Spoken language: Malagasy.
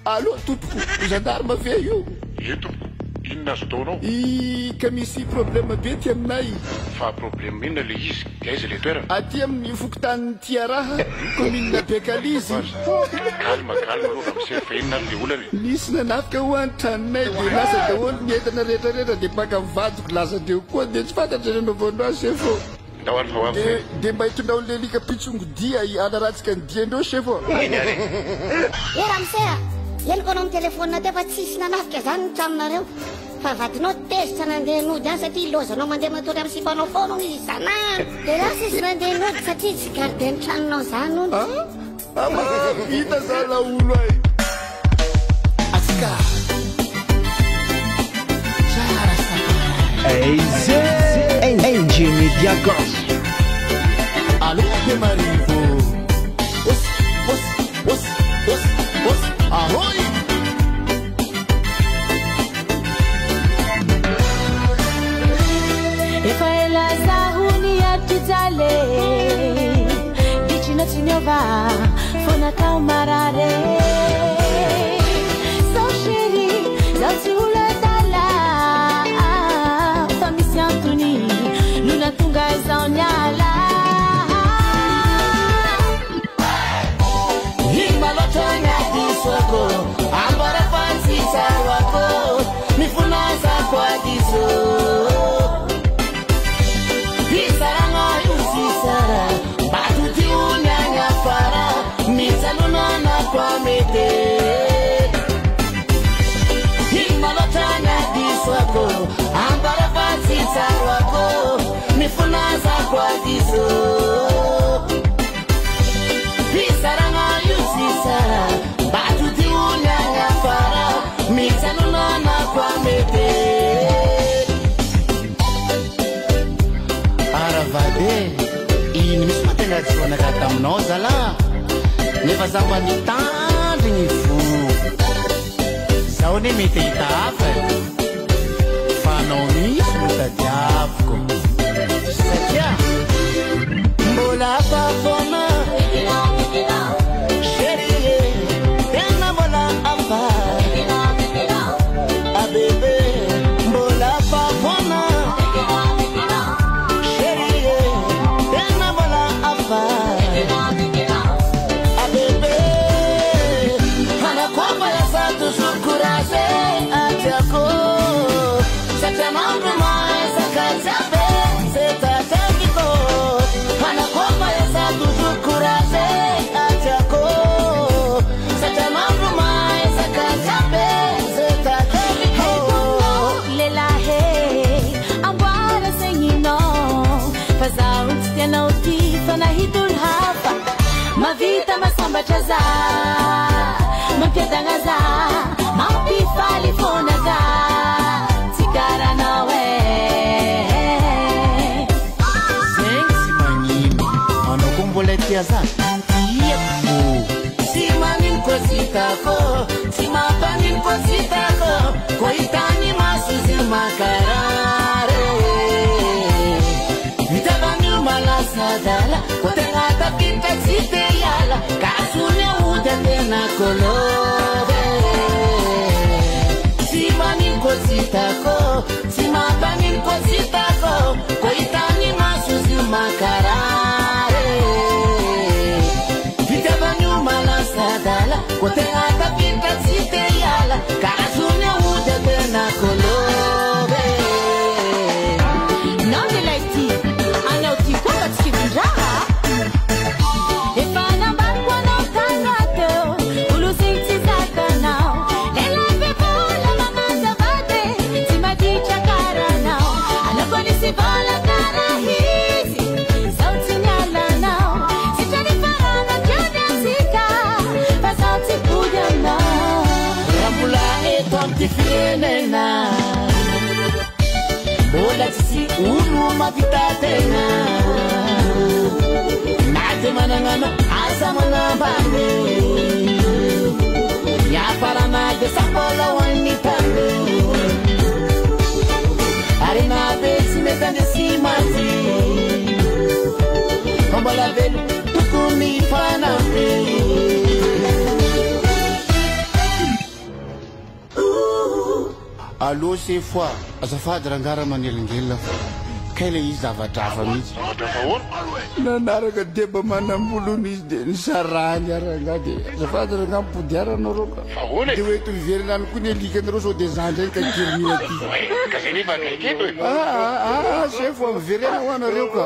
Allô, tompoko, gendarme avy io. Tompoko, inona azo taonao? Ka misy problème be ty aminay. Fa problème inona le izy? Aiza le toerana? Aty amin'ny fokontany tia raha, commune Bekalizy. Calme aloha ramose, fa inona le olana? Nisy nanafika ho antranonay dia lasa daholo ny entana rehetrarehetra dia baka mivadiko lazandreo koa dia tsy fantatra nanao voandoha chefo. Ndao fa hoavy. Dia mba hitonao le lika pitsongo dia anaratsika ny diandreo chefo. Ramose, yeniko anao amin'ny telefônina teo fa tsisy nanafika zany traminareo. Fa vadinao tezitra nandeha nody any satria lozanao mandeha matory amin'ny sipanao foana izy isanandro. Dia lasa izy nandeha nody satria tsy garde ny tranonao zany ony. Vita za laolo ay. Aska. Engie Media Ghost. Allô, de Marivo. Ahoy. Efa elazahuni atitale Dicino cignova Fona tau marare So chéri Zalzula dala Famisi Antoni Luna tunga esaunyala Himalotonya diswako Ambara fansi sarwako Mifunaza kwa diso Himalotanya diswako Ambara fasi sarwako Mifunaza kwa diso Pisaranga yusisara Batuti unyanya fara Mitanunana kwa mete Aravade Ini mismatenga tsona katamnao zala Nefa zaho mitandry ny fo zaho ne mety hita hafa fa anao misy no tadiaviko satria mbola fafona sherie tena mbola afa abebe mbola fafona sherie tena mbola afa Mavita masamba chaza Mampiadangaza Mampifali fonaga Tigara nawe Zeng si manini Ano kumboletia za Yepu Si manin kwa sitako Si mapanin kwa sitako Kwa itani masuzi makarare Vitabani malasadala Kwa tengata pinta site Kasune udende na kolove Simani kozitako Simapani kozitako Koitani masuzi makarare Vitabanyu malasadala Kote ata pinta site yala Kasune udende na kolove Nani laiti Anauti kwa katikiviraha Fienena Bola si ulu mapitatena Nate manangano asa manabane Ya para de sambola wani tanu arena besi metande simati sambola velu tukumi fanami Allô c'est fois azafady rangara manelingelina fa kaila izy zavadrafa mihitsy nanaraka deba manambolony izy de nisarany aranga de azafady ranga mipodiarana reo ka de hoe toiverina any koa ny alikanareo sao de zandray ka kirinina ty chef miverena ho anareo ka